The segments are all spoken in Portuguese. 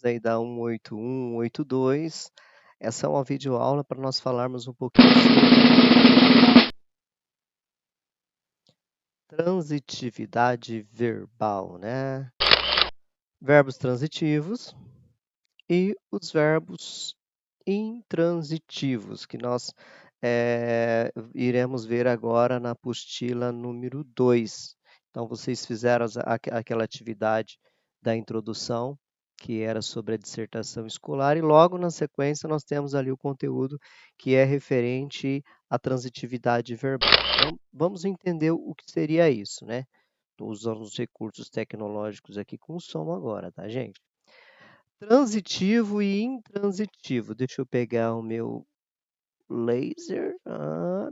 aí da 181, 182. Essa é uma videoaula para nós falarmos um pouquinho sobre transitividade verbal, né? Verbos transitivos e os verbos intransitivos, que nós iremos ver agora na apostila número 2. Então, vocês fizeram aquela atividade da introdução, que era sobre a dissertação escolar, e logo na sequência nós temos ali o conteúdo que é referente à transitividade verbal. Então, vamos entender o que seria isso, né? Estou usando os recursos tecnológicos aqui com som agora, tá, gente? Transitivo e intransitivo. Deixa eu pegar o meu laser.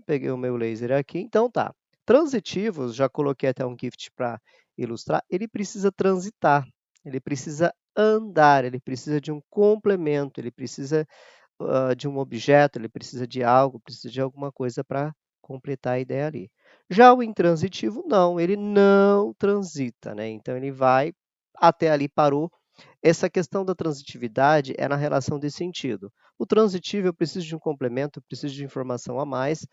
Peguei o meu laser aqui. Então tá. Transitivos, já coloquei até um gift para ilustrar. Ele precisa transitar, ele precisa andar, ele precisa de um complemento, ele precisa de um objeto, ele precisa de algo, precisa de alguma coisa para completar a ideia ali. Já o intransitivo, não, ele não transita, né? Então ele vai até ali, parou. Essa questão da transitividade é na relação de sentido. O transitivo, eu preciso de um complemento, eu preciso de informação a mais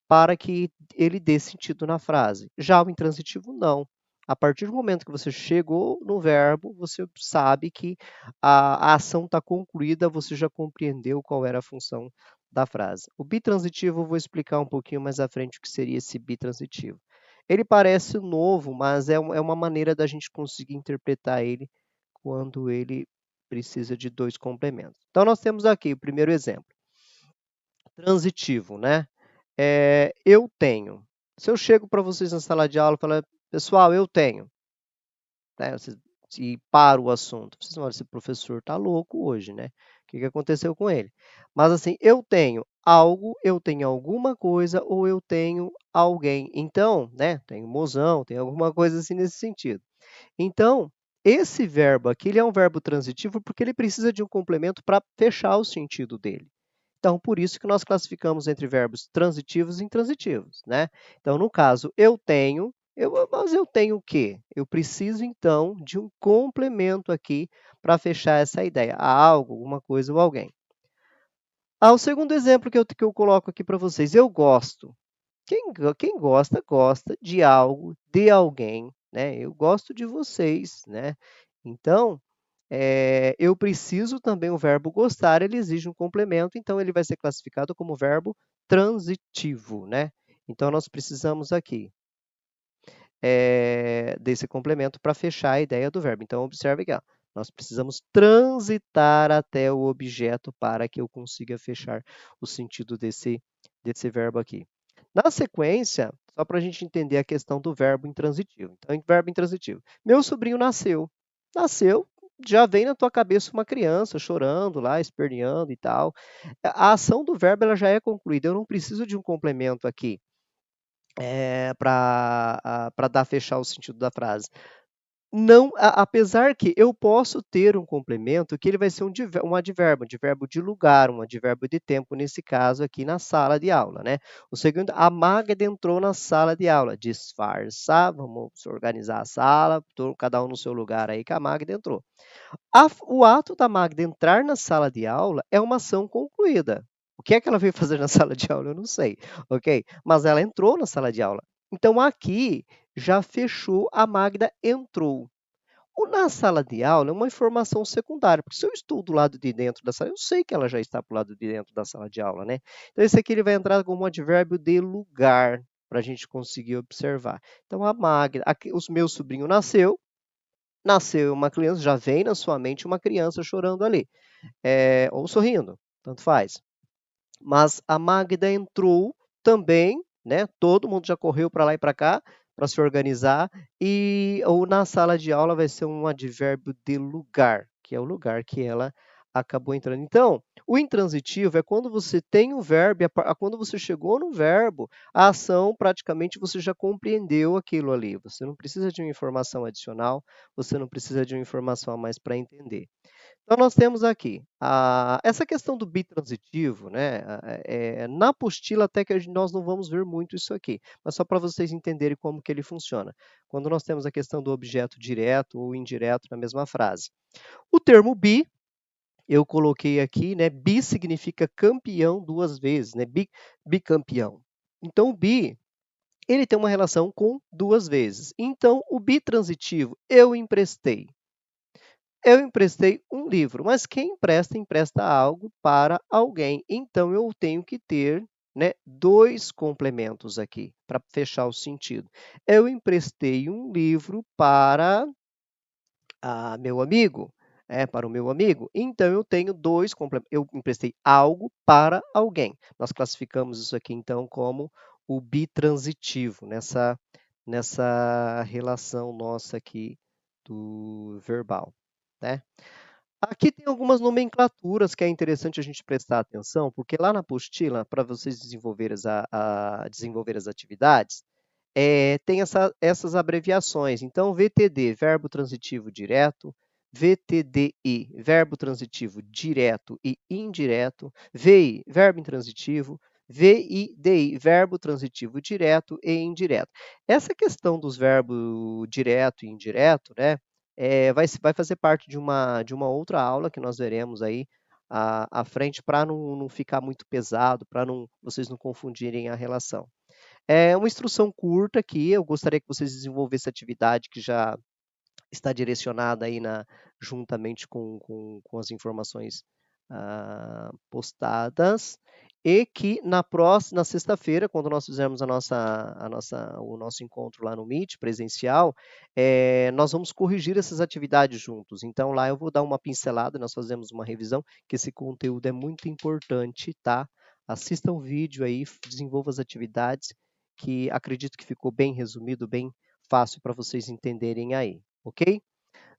para que ele dê sentido na frase. Já o intransitivo, não. A partir do momento que você chegou no verbo, você sabe que a ação está concluída, você já compreendeu qual era a função da frase. O bitransitivo, eu vou explicar um pouquinho mais à frente o que seria esse bitransitivo. Ele parece novo, mas é uma maneira da gente conseguir interpretar ele quando ele precisa de dois complementos. Então, nós temos aqui o primeiro exemplo. Transitivo, né? Eu tenho. Se eu chego para vocês na sala de aula e falar, pessoal, eu tenho, né? E paro o assunto. Vocês vão falar, esse professor está louco hoje, né? O que aconteceu com ele? Mas assim, eu tenho algo, eu tenho alguma coisa ou eu tenho alguém. Então, né? Tenho mozão, tenho alguma coisa assim nesse sentido. Então, esse verbo aqui, ele é um verbo transitivo porque ele precisa de um complemento para fechar o sentido dele. Então, por isso que nós classificamos entre verbos transitivos e intransitivos, né? Então, no caso, eu tenho, mas eu tenho o quê? Eu preciso, então, de um complemento aqui para fechar essa ideia. Há algo, alguma coisa ou alguém. O segundo exemplo que eu coloco aqui para vocês. Eu gosto. Quem gosta, gosta de algo, de alguém, né? Eu gosto de vocês, né? Então, eu preciso também, o verbo gostar, ele exige um complemento, então ele vai ser classificado como verbo transitivo, né? Então, nós precisamos aqui desse complemento para fechar a ideia do verbo. Então, observe aqui, ó, nós precisamos transitar até o objeto para que eu consiga fechar o sentido desse verbo aqui. Na sequência, só para a gente entender a questão do verbo intransitivo. Então, verbo intransitivo. Meu sobrinho nasceu. Nasceu, já vem na tua cabeça uma criança chorando lá, esperneando e tal. A ação do verbo ela já é concluída. Eu não preciso de um complemento aqui para dar fechar o sentido da frase. Não, apesar que eu posso ter um complemento que ele vai ser um advérbio de lugar, um advérbio de tempo, nesse caso aqui na sala de aula, né? O segundo, a Magda entrou na sala de aula. Disfarça, vamos organizar a sala, cada um no seu lugar aí que a Magda entrou. O ato da Magda entrar na sala de aula é uma ação concluída. O que é que ela veio fazer na sala de aula? Eu não sei, ok? Mas ela entrou na sala de aula. Então, aqui já fechou, a Magda entrou. O na sala de aula é uma informação secundária, porque se eu estou do lado de dentro da sala, eu sei que ela já está para o lado de dentro da sala de aula, né? Então, esse aqui ele vai entrar como um advérbio de lugar, para a gente conseguir observar. Então, a Magda, aqui, o meu sobrinho nasceu uma criança, já vem na sua mente uma criança chorando ali, ou sorrindo, tanto faz. Mas a Magda entrou também, né? Todo mundo já correu para lá e para cá para se organizar, ou na sala de aula vai ser um advérbio de lugar, que é o lugar que ela acabou entrando. Então, o intransitivo é quando você tem o verbo, quando você chegou no verbo, a ação praticamente você já compreendeu aquilo ali. Você não precisa de uma informação adicional, você não precisa de uma informação a mais para entender. Então, nós temos aqui essa questão do bitransitivo, né? Na apostila até que nós não vamos ver muito isso aqui, mas só para vocês entenderem como que ele funciona. Quando nós temos a questão do objeto direto ou indireto na mesma frase. O termo bi, eu coloquei aqui, né, bi significa campeão 2 vezes, né, bicampeão. Então o bi, ele tem uma relação com 2 vezes. Então o bitransitivo, eu emprestei um livro, mas quem empresta, empresta algo para alguém. Então eu tenho que ter, né, 2 complementos aqui, para fechar o sentido. Eu emprestei um livro para meu amigo, para o meu amigo, então eu tenho 2 complementos. Eu emprestei algo para alguém. Nós classificamos isso aqui, então, como o bitransitivo, nessa relação nossa aqui do verbal, né. Aqui tem algumas nomenclaturas que é interessante a gente prestar atenção, porque lá na apostila, para vocês desenvolver as atividades, tem essas abreviações. Então, VTD, verbo transitivo direto, VTDI, verbo transitivo direto e indireto, VI, verbo intransitivo, VIDI, verbo transitivo direto e indireto. Essa questão dos verbos direto e indireto, né, vai fazer parte de uma outra aula que nós veremos aí à frente, para não ficar muito pesado, para vocês não confundirem a relação. É uma instrução curta aqui, eu gostaria que vocês desenvolvessem atividade que já está direcionada aí juntamente com as informações postadas, e que na sexta-feira, quando nós fizermos o nosso encontro lá no Meet presencial, nós vamos corrigir essas atividades juntos. Então lá eu vou dar uma pincelada, nós fazemos uma revisão, que esse conteúdo é muito importante, tá? Assista o vídeo aí, desenvolva as atividades, que acredito que ficou bem resumido, bem fácil para vocês entenderem aí, ok?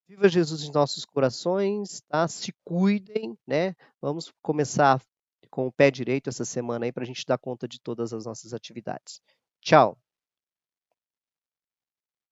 Viva Jesus em nossos corações, tá? Se cuidem, né? Vamos começar com o pé direito essa semana aí, para a gente dar conta de todas as nossas atividades. Tchau!